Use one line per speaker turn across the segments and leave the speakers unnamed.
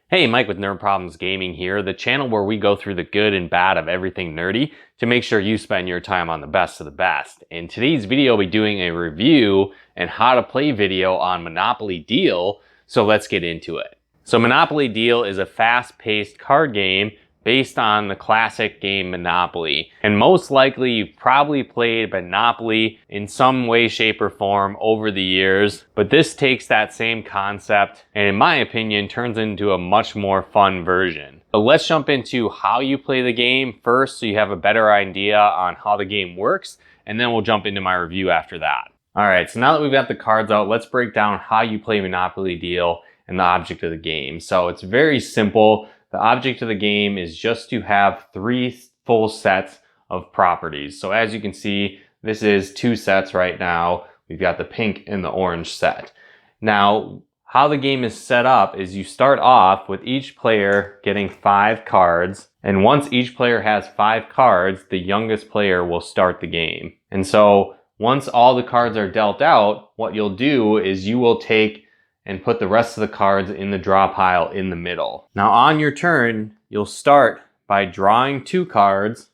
Hey, Mike with Nerd Problems Gaming here, the channel where we go through the good and bad of everything nerdy to make sure you spend your time on the best of the best. In today's video, we'll be doing a review and how to play video on Monopoly Deal, so let's get into it. So Monopoly Deal is a fast-paced card game based on the classic game Monopoly. And most likely you've probably played Monopoly in some way, shape, or form over the years, but this takes that same concept and in my opinion turns into a much more fun version. So let's jump into how you play the game first so you have a better idea on how the game works, and then we'll jump into my review after that. Alright, so now that we've got the cards out, let's break down how you play Monopoly Deal and the object of the game. So it's very simple. The object of the game is just to have 3 full sets of properties. So as you can see, this is 2 sets right now. We've got the pink and the orange set. Now, how the game is set up is you start off with each player getting 5 cards. And once each player has 5 cards, the youngest player will start the game. And so once all the cards are dealt out, what you'll do is you will take and put the rest of the cards in the draw pile in the middle. Now on your turn, you'll start by drawing 2 cards,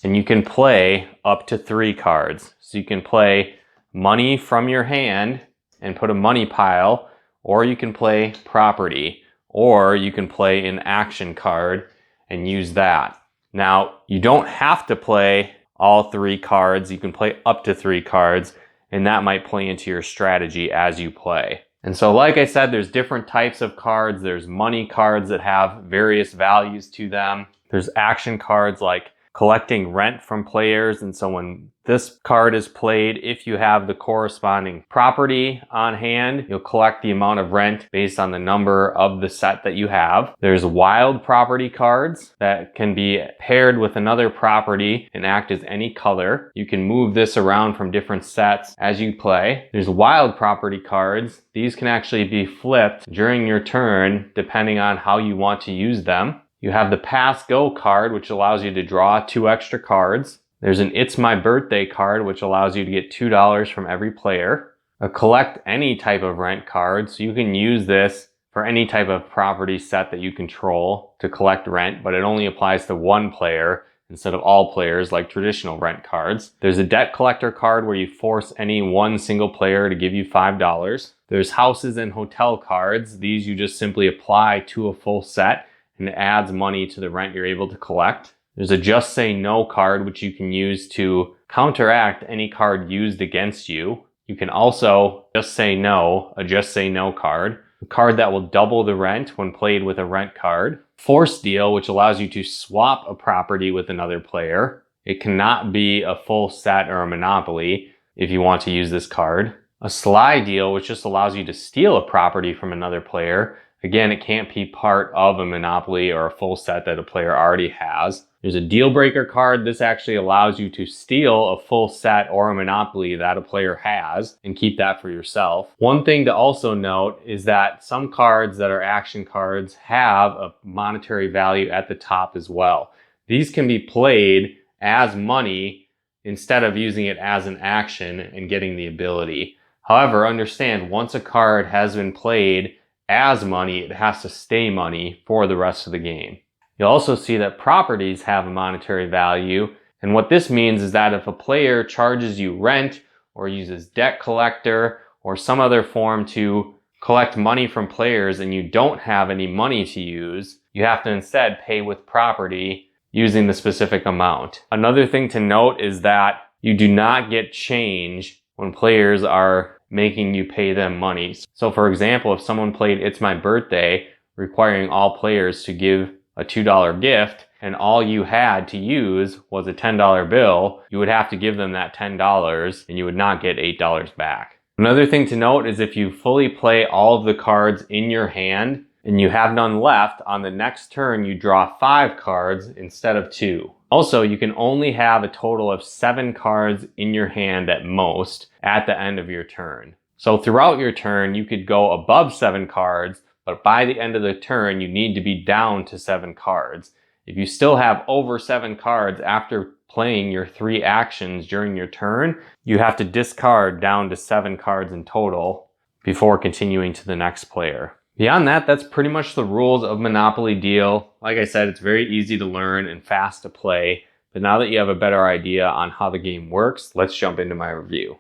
and you can play up to 3 cards. So you can play money from your hand and put a money pile, or you can play property, or you can play an action card and use that. Now, you don't have to play all 3 cards. You can play up to 3 cards, and that might play into your strategy as you play. And so like I said, there's different types of cards. There's money cards that have various values to them. There's action cards like collecting rent from players. And so when this card is played, if you have the corresponding property on hand, you'll collect the amount of rent based on the number of the set that you have. There's wild property cards that can be paired with another property and act as any color. You can move this around from different sets as you play. There's wild property cards. These can actually be flipped during your turn depending on how you want to use them. You have the Pass Go card, which allows you to draw 2 extra cards. There's an It's My Birthday card, which allows you to get $2 from every player. A Collect Any type of rent card, so you can use this for any type of property set that you control to collect rent, but it only applies to 1 player instead of all players like traditional rent cards. There's a Debt Collector card where you force any one single player to give you $5. There's Houses and Hotel cards. These you just simply apply to a full set and it adds money to the rent you're able to collect. There's a Just Say No card, which you can use to counteract any card used against you. You can also just say no, a Just Say No card. A card that will double the rent when played with a rent card. Force Deal, which allows you to swap a property with another player. It cannot be a full set or a Monopoly if you want to use this card. A Sly Deal, which just allows you to steal a property from another player. Again, it can't be part of a Monopoly or a full set that a player already has. There's a Deal Breaker card. This actually allows you to steal a full set or a Monopoly that a player has and keep that for yourself. One thing to also note is that some cards that are action cards have a monetary value at the top as well. These can be played as money instead of using it as an action and getting the ability. However, understand once a card has been played as money, it has to stay money for the rest of the game. You'll also see that properties have a monetary value, and what this means is that if a player charges you rent or uses Debt Collector or some other form to collect money from players and you don't have any money to use, you have to instead pay with property using the specific amount. Another thing to note is that you do not get change when players are making you pay them money. So for example, if someone played It's My Birthday, requiring all players to give a $2 gift, and all you had to use was a $10 bill, you would have to give them that $10 and you would not get $8 back. Another thing to note is if you fully play all of the cards in your hand and you have none left, on the next turn you draw 5 cards instead of 2. Also, you can only have a total of 7 cards in your hand at most at the end of your turn. So throughout your turn, you could go above 7 cards, but by the end of the turn, you need to be down to 7 cards. If you still have over 7 cards after playing your 3 actions during your turn, you have to discard down to 7 cards in total before continuing to the next player. Beyond that, that's pretty much the rules of Monopoly Deal. Like I said, it's very easy to learn and fast to play. But now that you have a better idea on how the game works, let's jump into my review.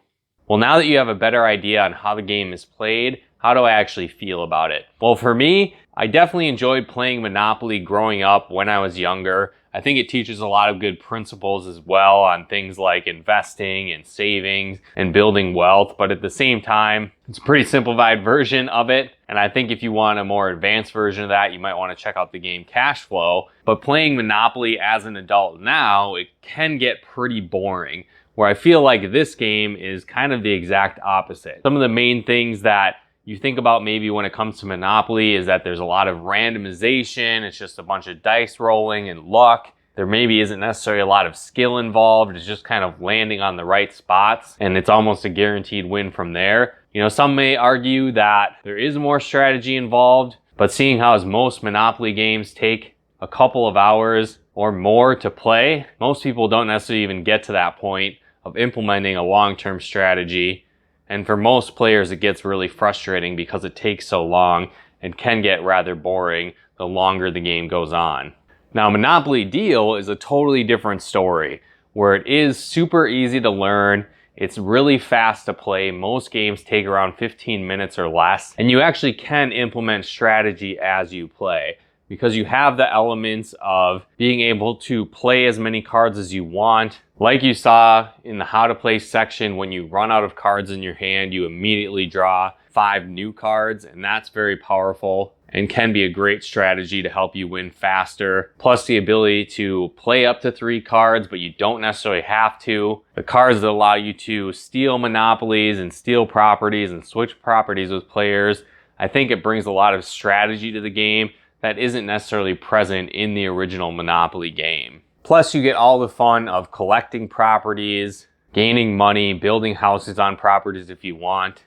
Well, now that you have a better idea on how the game is played, how do I actually feel about it? Well, for me, I definitely enjoyed playing Monopoly growing up when I was younger. I think it teaches a lot of good principles as well on things like investing and savings and building wealth. But at the same time, it's a pretty simplified version of it. And I think if you want a more advanced version of that, you might want to check out the game Cash Flow. But playing Monopoly as an adult now, it can get pretty boring, where I feel like this game is kind of the exact opposite. Some of the main things that you think about maybe when it comes to Monopoly is that there's a lot of randomization. It's just a bunch of dice rolling and luck. There maybe isn't necessarily a lot of skill involved. It's just kind of landing on the right spots, and it's almost a guaranteed win from there. You know, some may argue that there is more strategy involved, but seeing how as most Monopoly games take a couple of hours or more to play, most people don't necessarily even get to that point of implementing a long-term strategy. And for most players, it gets really frustrating because it takes so long and can get rather boring the longer the game goes on. Now, Monopoly Deal is a totally different story, where it is super easy to learn. It's really fast to play. Most games take around 15 minutes or less, and you actually can implement strategy as you play, because you have the elements of being able to play as many cards as you want. Like you saw in the how to play section, when you run out of cards in your hand, you immediately draw 5 new cards, and that's very powerful and can be a great strategy to help you win faster. Plus the ability to play up to 3 cards, but you don't necessarily have to. The cards that allow you to steal monopolies and steal properties and switch properties with players. I think it brings a lot of strategy to the game that isn't necessarily present in the original Monopoly game. Plus, you get all the fun of collecting properties, gaining money, building houses on properties if you want,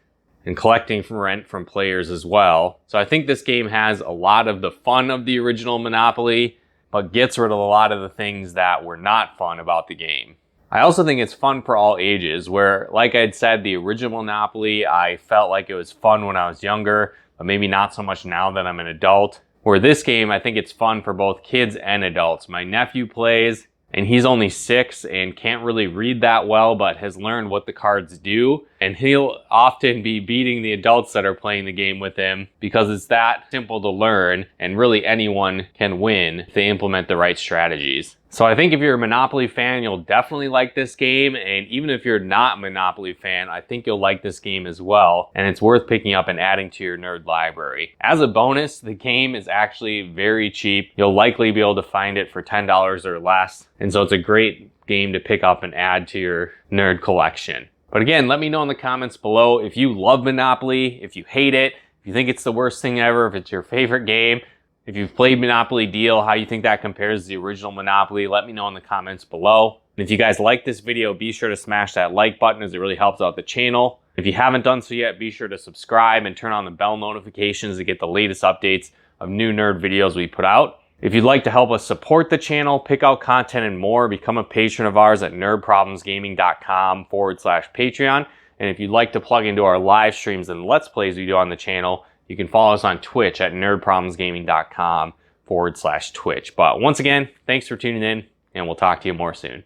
and collecting rent from players as well. So I think this game has a lot of the fun of the original Monopoly, but gets rid of a lot of the things that were not fun about the game. I also think it's fun for all ages, where, like I'd said, the original Monopoly, I felt like it was fun when I was younger, but maybe not so much now that I'm an adult. Where this game, I think it's fun for both kids and adults. My nephew plays, and he's only 6 and can't really read that well, but has learned what the cards do. And he'll often be beating the adults that are playing the game with him because it's that simple to learn, and really anyone can win if they implement the right strategies. So I think if you're a Monopoly fan, you'll definitely like this game. And even if you're not a Monopoly fan, I think you'll like this game as well. And it's worth picking up and adding to your nerd library. As a bonus, the game is actually very cheap. You'll likely be able to find it for $10 or less. And so it's a great game to pick up and add to your nerd collection. But again, let me know in the comments below if you love Monopoly, if you hate it, if you think it's the worst thing ever, if it's your favorite game. If you've played Monopoly Deal, how you think that compares to the original Monopoly, let me know in the comments below. And if you guys like this video, be sure to smash that like button, as it really helps out the channel. If you haven't done so yet, be sure to subscribe and turn on the bell notifications to get the latest updates of new nerd videos we put out. If you'd like to help us support the channel, pick out content and more, become a patron of ours at nerdproblemsgaming.com/Patreon. And if you'd like to plug into our live streams and Let's Plays we do on the channel, you can follow us on Twitch at nerdproblemsgaming.com/Twitch. But once again, thanks for tuning in, and we'll talk to you more soon.